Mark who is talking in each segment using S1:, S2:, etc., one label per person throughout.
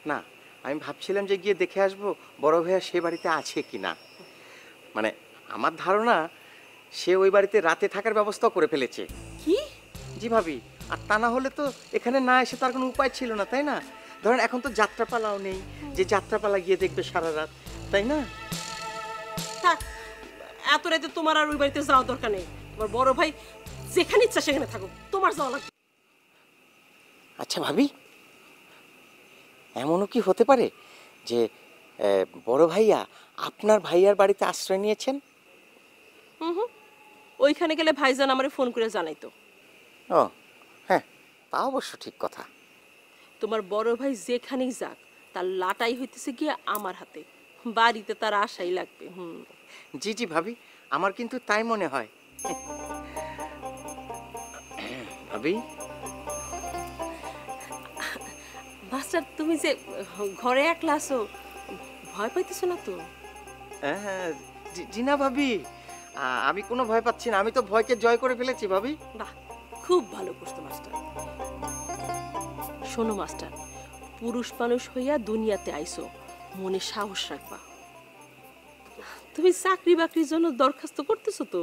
S1: না, আমি ভাবছিলাম যে গিয়ে দেখে আসবো বড় ভাইয়া সে বাড়িতে আছে কি না। মানে আমার ধারণা সে ওই বাড়িতে রাতে থাকার ব্যবস্থাও করে ফেলেছে।
S2: কি?
S1: জি ভাবি, আর তা না হলে তো এখানে না এসে তার কোনো উপায় ছিল না, তাই না? ধরেন এখন তো যাত্রাপালাও নেই যে যাত্রাপালা গিয়ে দেখবে সারা রাত, তাই না?
S2: থাক, এত রাতে তোমার আর ওই বাড়িতে যাওয়ার দরকার নেই। তোমার বড় ভাই যেখানে ইচ্ছা সেখানে থাকো, তোমার যাওয়া লাগবে।
S1: আচ্ছা ভাবি, এমনও কি হতে পারে যে বড় ভাইয়া আপনার ভাইয়ার বাড়িতে আশ্রয় নিয়েছেন?
S2: হুম, ওইখানে গেলে ভাইজান আমারে ফোন করে জানাইতো।
S1: ও হ্যাঁ, তা অবশ্য ঠিক কথা।
S2: তোমার বড় ভাই যেখানেই যাক, তার লাটাই হইতেছে গিয়ে আমার হাতে। বাড়িতে তার আশাই লাগবে।
S1: জি জি ভাবি, আমার কিন্তু তাই মনে হয়। ভাবি,
S2: মাস্টার, তুমি যে ঘরে একলা আছো, ভয় পাইতেছো না তো?
S1: হ্যাঁ জি না ভাবি, আমি কোনো ভয় পাচ্ছি না, আমি তো ভয়কে জয় করে ফেলেছি ভাবি।
S2: বাহ, খুব ভালো করছো মাস্টার। শোনো মাস্টার, পুরুষ মানুষ হইয়া দুনিয়াতে আইছো, মনে সাহস রাখবা। তুমি চাকরি বাকরির জন্য দরখাস্ত করতেছো তো?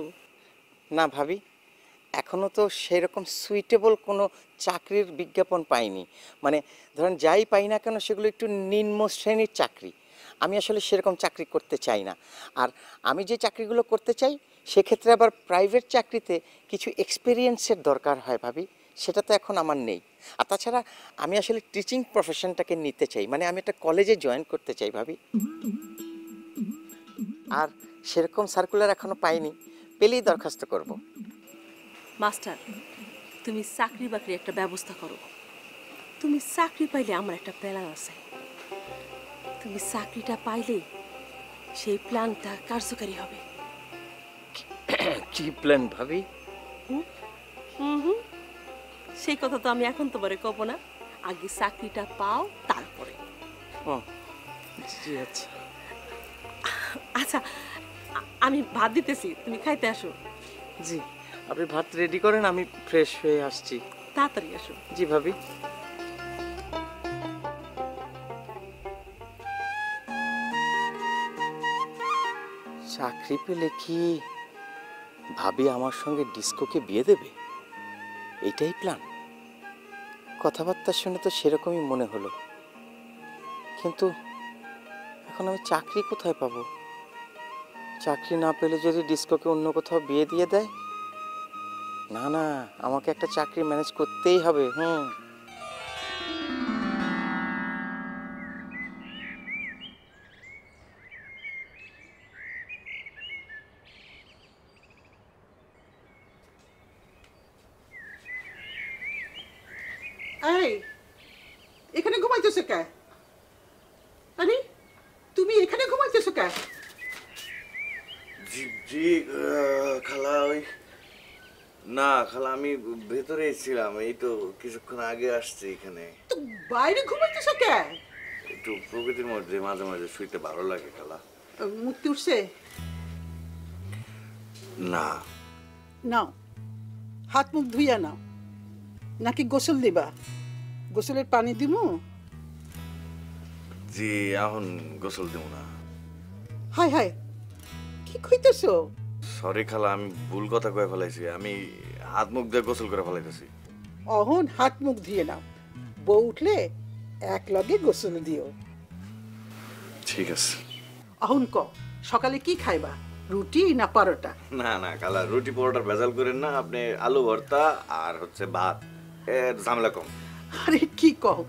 S1: না ভাবি, এখনো তো সেরকম সুইটেবল কোনো চাকরির বিজ্ঞাপন পাইনি। মানে ধরেন যাই পাই না কেন সেগুলো একটু নিম্ন শ্রেণীর চাকরি। আমি আসলে সেরকম চাকরি করতে চাই না। আর আমি যে চাকরিগুলো করতে চাই সেক্ষেত্রে আবার প্রাইভেট চাকরিতে কিছু এক্সপিরিয়েন্সের দরকার হয় ভাবি, সেটা তো এখন আমার নেই। আর তাছাড়া আমি আসলে টিচিং প্রফেশনটাকে নিতে চাই, মানে আমি একটা কলেজে জয়েন করতে চাই ভাবি। আর সেরকম সার্কুলার এখনো পাইনি, পেলেই দরখাস্ত করব।
S2: মাস্টার, তুমি চাকরি বাকরি একটা ব্যবস্থা করো। তুমি চাকরি পাইলে আমার একটা প্ল্যান আছে। তুমি চাকরিটা পাইলে সেই প্ল্যানটা কার্যকারী হবে।
S1: কি প্ল্যান ভাবি?
S2: সেই কথা তো আমি এখন তোমারে কব না, আগে চাকরিটা পাও তারপরে।
S1: ও জি আচ্ছা।
S2: আচ্ছা, আমি ভাত দিতেছি, তুমি খাইতে আসো।
S1: জি, আপনি ভাত রেডি করেন, আমি ফ্রেশ হয়ে আসছি।
S2: তাড়াতাড়ি আসো।
S1: জি ভাবি। চাকরি পেলে কি ভাবি আমার সঙ্গে ডিস্কোকে বিয়ে দেবে? এইটাই প্ল্যান? কথাবার্তা শুনে তো সেরকমই মনে হলো, কিন্তু এখন আমি চাকরি কোথায় পাবো? চাকরি না পেলে যদি ডিস্কোকে অন্য কোথাও বিয়ে দিয়ে দেয়, না না, আমাকে একটা চাকরি ম্যানেজ করতেই হবে।
S3: এই, এখানে ঘুমাইতেছো কে? আরে তুমি এখানে ঘুমাইতেছো কে?
S4: জি জি, খালা ওই না খালা, আমি ভেতরে ছিলাম, এই তো কিছুক্ষণ আগে আসছি এখানে।
S3: তো বাইরে ঘুমাইতেছো কে?
S4: একটু প্রকৃতির মধ্যে মাঝে মাঝে শুইতে ভালো লাগে খালা।
S3: মুক্তি উঠছে?
S4: না।
S3: নাও, হাত মুখ ধুইয়া নাও। নাকি গোসল দিবা? গোসলের পানি দিমু?
S4: জি, এখন গোসল দেব না।
S3: হায় হায়, কি কইতেছো?
S4: সরি খালা, আমি ভুল কথা কয়ে ফেলাইছি। আমি হাত মুখ দিয়ে গোসল করে ফেলাইতেছি।
S3: অহন হাত মুখ ধুয়ে নাও, বউ উঠলে এক লগে গোসল দিও।
S4: ঠিক আছে।
S3: অহন ক, সকালে কি খাইবা? রুটি না পরোটা?
S4: না না খালা, রুটি পরোটার ভেজাল করেন না আপনি। আলু ভর্তা আর হচ্ছে ভাত, এর ঝামেলা কম।
S3: আরে কি কও,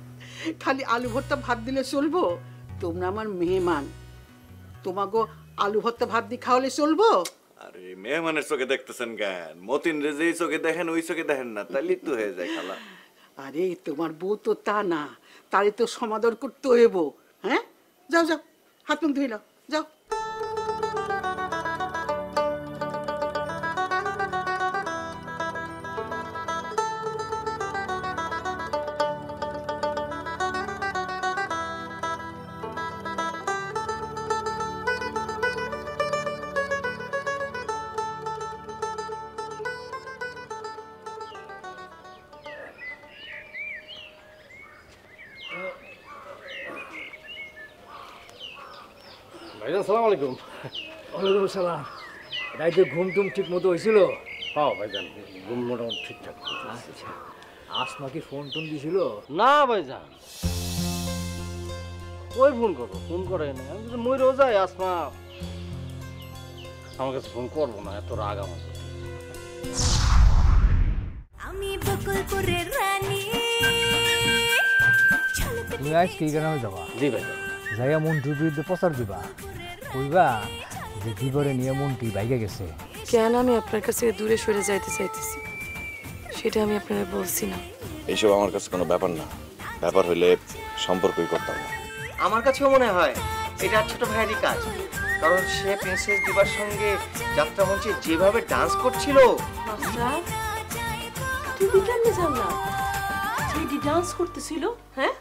S3: খালি আলু ভর্তা ভাত দিলে চলবো? তোমরা আমার মেহমান, তোমাগো আলু ভর্তা ভাত দিয়ে খাওয়ালে চলবো?
S4: আরে মেহমানের চোখে দেখতেছেন কেন? মতিন রে যেই চোখে দেখেন ওই চোখে দেখেন না, তাইলে তো হয়ে যায় খালা।
S3: আরে তোমার বউ তো তা না, তারে তো সমাদর করতে হইব। হ্যাঁ, যাও যাও, হাত মুখ ধুই নাও, যাও।
S5: ভাইজান সালাম আলাইকুম।
S6: ওয়ালাইকুম আসসালাম। রাইতে ঘুম টুম ঠিক মতো হয়েছিল?
S5: হ্যাঁ ভাইজান, ঘুম মোটামুটি ঠিকঠাক।
S6: আচ্ছা, আসমা কি ফোন টোন দিছিল?
S5: না ভাইজান, ওই ফোন করবো, ফোন করে না। আমি যদি মইরেও যাই, আসমা আমার কাছে ফোন করবো না, এত রাগ আমার প্রতি।
S7: আমি বকুলপুরের রানী।
S6: তুমি আজ কি গ্রামে যাবা?
S5: জি ভাইজান।
S6: যাইয়া মন্টুর বিরুদ্ধে প্রচার দিবা, কইবা যে দিবরে নিয়ে মন্টি বাইকে গেছে।
S8: কেন আমি আপনার কাছে দূরে সরে যাইতে চাইতেছি সেটা আমি আপনাকে বলছি না।
S4: এইসব আমার কাছে কোনো ব্যাপার না, ব্যাপার হইলে সম্পর্কই করতাম না।
S1: আমার কাছেও মনে হয় এটা ছোট ভাইয়েরই কাজ, কারণ সে প্রিন্সেস দিবার সঙ্গে যাত্রা মঞ্চে যেভাবে ডান্স করছিল।
S2: মাস্টার তুমি কেমনে জানলা যে ডান্স করতেছিল? হ্যাঁ